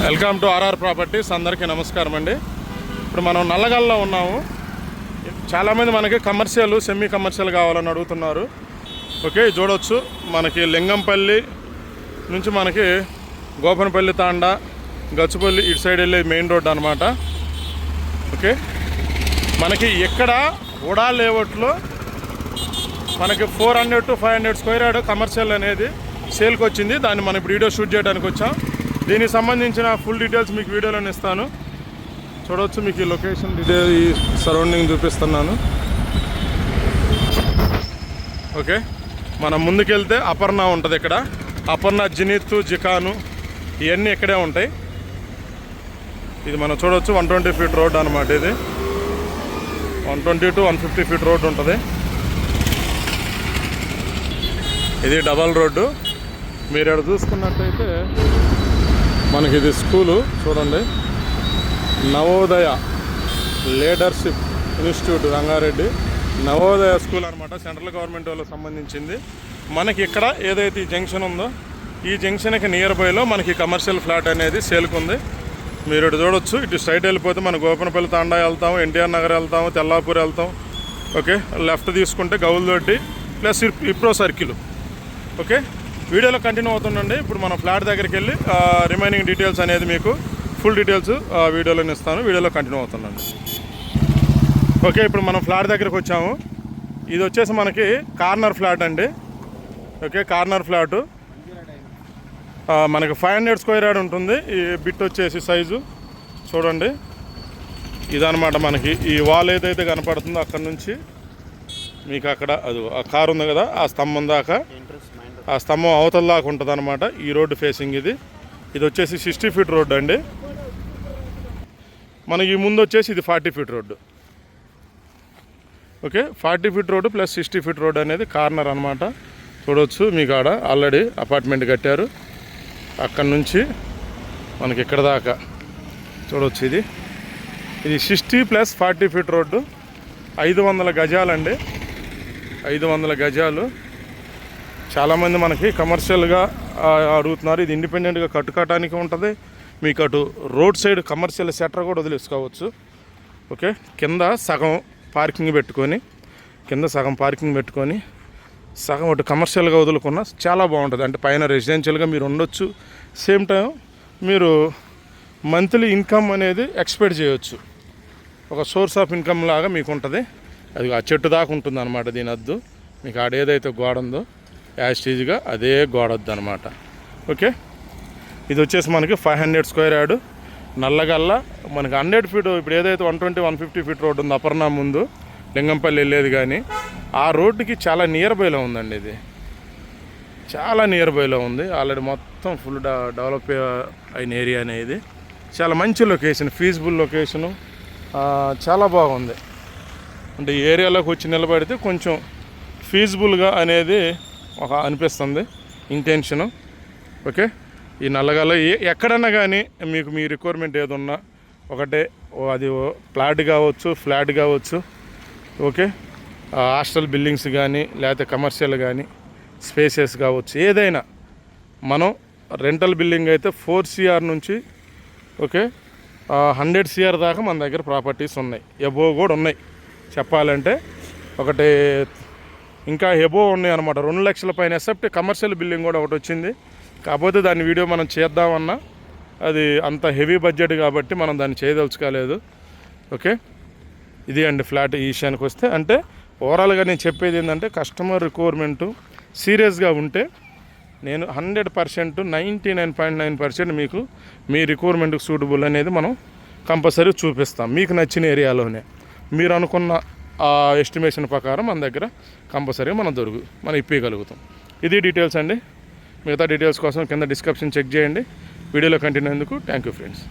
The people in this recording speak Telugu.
Welcome to RR properties. అందరికీ నమస్కారం అండి. ఇప్పుడు మనం నల్లగల్లో ఉన్నాము. చాలామంది మనకి కమర్షియల్ సెమీ కమర్షియల్ కావాలని అడుగుతున్నారు. ఓకే, చూడవచ్చు మనకి లింగంపల్లి నుంచి మనకి గోపనపల్లి తాండా గచ్చిపల్లి ఇటు సైడ్ వెళ్ళే మెయిన్ రోడ్ అనమాట. ఓకే, మనకి ఎక్కడ ఉడా లేఅవుట్లో మనకి 400 to 500 స్క్వేర్ యార్డ్ కమర్షియల్ అనేది సేల్కి వచ్చింది. దాన్ని మనం ఇప్పుడు వీడియో షూట్ చేయడానికి వచ్చాం. దీనికి సంబంధించిన ఫుల్ డీటెయిల్స్ మీకు వీడియోలో ఇస్తాను. చూడవచ్చు, మీకు ఈ లొకేషన్ డీటెయిల్ ఈ సరౌండింగ్ చూపిస్తున్నాను. ఓకే, మనం ముందుకెళ్తే అపర్ణ ఉంటుంది. ఇక్కడ అపర్ణ, జినీత్, జికాను ఇవన్నీ ఇక్కడే ఉంటాయి. ఇది మనం చూడవచ్చు 120 ఫీట్ రోడ్ అనమాట. ఇది 120 to 150 ఫీట్ రోడ్ ఉంటుంది. ఇది డబల్ రోడ్డు. మీరు ఇక్కడ చూసుకున్నట్టయితే మనకి ఇది స్కూలు చూడండి, Navodaya leadership institute Rangareddy Navodaya school అనమాట. సెంట్రల్ గవర్నమెంట్ వాళ్ళకి సంబంధించింది. మనకి ఇక్కడ ఏదైతే ఈ జంక్షన్ ఉందో ఈ జంక్షన్కి నియర్ బైలో మనకి కమర్షియల్ ఫ్లాట్ అనేది సేల్కి ఉంది. మీరు ఇటు చూడొచ్చు. ఇటు స్ట్రైట్ వెళ్ళిపోతే మనం గోపనపల్లి తాండా వెళ్తాము, ఎన్టీఆర్ నగర్ వెళ్తాము, తెల్లాపూర్ వెళ్తాం. ఓకే, లెఫ్ట్ తీసుకుంటే గౌల్దొడ్డి ప్లస్ ఇప్రో సర్కిల్. ఓకే, వీడియోలో కంటిన్యూ అవుతుందండి. ఇప్పుడు మనం ఫ్లాట్ దగ్గరికి వెళ్ళి రిమైనింగ్ డీటెయిల్స్ అనేది మీకు ఫుల్ డీటెయిల్స్ వీడియోలో ఇస్తాను. వీడియోలో కంటిన్యూ అవుతుందండి. ఓకే, ఇప్పుడు మనం ఫ్లాట్ దగ్గరికి వచ్చాము. ఇది వచ్చేసి మనకి కార్నర్ ఫ్లాట్ అండి. ఓకే, కార్నర్ ఫ్లాటు మనకి 500 స్క్వేర్ యార్డ్ ఉంటుంది. ఈ బిట్ వచ్చేసి సైజు చూడండి ఇదనమాట. మనకి ఈ వాల్ ఏదైతే కనపడుతుందో అక్కడ నుంచి మీకు అక్కడ అది ఆ కారు ఉంది కదా, ఆ స్తంభం దాకా, ఆ స్తంభం అవతల దాకా ఉంటుంది అనమాట. ఈ రోడ్డు ఫేసింగ్ ఇది వచ్చేసి 60 ఫీట్ రోడ్డు అండి. మనకి ముందు వచ్చేసి ఇది 40 feet road. Okay, 40 feet road plus 60 feet road అనేది కార్నర్ అనమాట. చూడవచ్చు, మీకు ఆడ ఆల్రెడీ అపార్ట్మెంట్ కట్టారు. అక్కడ నుంచి మనకి ఇక్కడ దాకా చూడవచ్చు. ఇది 60 ప్లస్ 40 ఫీట్ రోడ్డు. 500 గజాలండి. 500 గజాలు. చాలామంది మనకి కమర్షియల్గా అడుగుతున్నారు. ఇది ఇండిపెండెంట్గా కట్టుకోవటానికి ఉంటుంది. మీకు అటు రోడ్ సైడ్ కమర్షియల్ సెటర్ కూడా వదిలేసుకోవచ్చు. ఓకే, కింద సగం పార్కింగ్ పెట్టుకొని సగం అటు కమర్షియల్గా వదులుకున్న చాలా బాగుంటుంది. అంటే పైన రెసిడెన్షియల్గా మీరు ఉండొచ్చు. సేమ్ టైం మీరు మంత్లీ ఇన్కమ్ అనేది ఎక్స్పెక్ట్ చేయొచ్చు. ఒక సోర్స్ ఆఫ్ ఇన్కమ్ లాగా మీకు ఉంటుంది. అది ఆ చెట్టు దాకా ఉంటుంది అనమాట. దీని అద్దు మీకు ఆడేదైతే గోడ ఉందో యాస్టీజ్గా అదే గోడొద్దు అనమాట. ఓకే, ఇది వచ్చేసి మనకి 500 స్క్వేర్ యార్డు నల్లగల్ల. మనకి 100 ఫీట్ ఇప్పుడు ఏదైతే 120-150 ఫీట్ రోడ్డు ఉందో అపర్ణ ముందు లింగంపల్లి వెళ్ళేది, కానీ ఆ రోడ్డుకి చాలా నియర్ బైలో ఉందండి. ఇది చాలా నియర్ బైలో ఉంది. ఆల్రెడీ మొత్తం ఫుల్ డెవలప్ అయిన ఏరియా అనేది. చాలా మంచి లొకేషన్, ఫీజిబుల్ లొకేషను, చాలా బాగుంది. అంటే ఈ ఏరియాలోకి వచ్చి నిలబడితే కొంచెం ఫీజిబుల్గా అనేది ఒక అనిపిస్తుంది ఇంటెన్షను. ఓకే, ఈ నల్లగల్లో ఎక్కడన్నా కానీ మీకు మీ రిక్వైర్మెంట్ ఏదున్నా ఒకటే, అది ఫ్లాట్ కావచ్చు. ఓకే, హాస్టల్ బిల్డింగ్స్ కానీ లేకపోతే కమర్షియల్ కానీ స్పేసెస్ కావచ్చు, ఏదైనా మనం రెంటల్ బిల్డింగ్ అయితే 4 CR నుంచి ఓకే 100 CR దాకా మన దగ్గర ప్రాపర్టీస్ ఉన్నాయి. ఎబో కూడా ఉన్నాయి చెప్పాలంటే. ఒకటి ఇంకా ఎబో ఉన్నాయి అనమాట. 2 లక్షల పైన ఎసెప్ట్ కమర్షియల్ బిల్డింగ్ కూడా ఒకటి వచ్చింది. కాకపోతే దాని వీడియో మనం చేద్దామన్నా అది అంత హెవీ బడ్జెట్ కాబట్టి మనం దాన్ని చేయదలుచుకోలేదు. ఓకే, ఇది అండి ఫ్లాట్ ఈ విషయానికి వస్తే. అంటే ఓవరాల్గా నేను చెప్పేది ఏంటంటే కస్టమర్ రిక్వైర్మెంటు సీరియస్గా ఉంటే నేను 100% 99.9% మీకు మీ రిక్వైర్మెంట్కి సూటబుల్ అనేది మనం కంపల్సరీ చూపిస్తాం. మీకు నచ్చిన ఏరియాలోనే మీరు అనుకున్న ఆ ఎస్టిమేషన్ ప్రకారం మన దగ్గర కంపల్సరీగా మనం ఇప్పగలుగుతాం. ఇది డీటెయిల్స్ అండి. మిగతా డీటెయిల్స్ కోసం కింద డిస్క్రిప్షన్ చెక్ చేయండి. వీడియోలో కంటిన్యూ అయ్యేందుకు థ్యాంక్ యూ ఫ్రెండ్స్.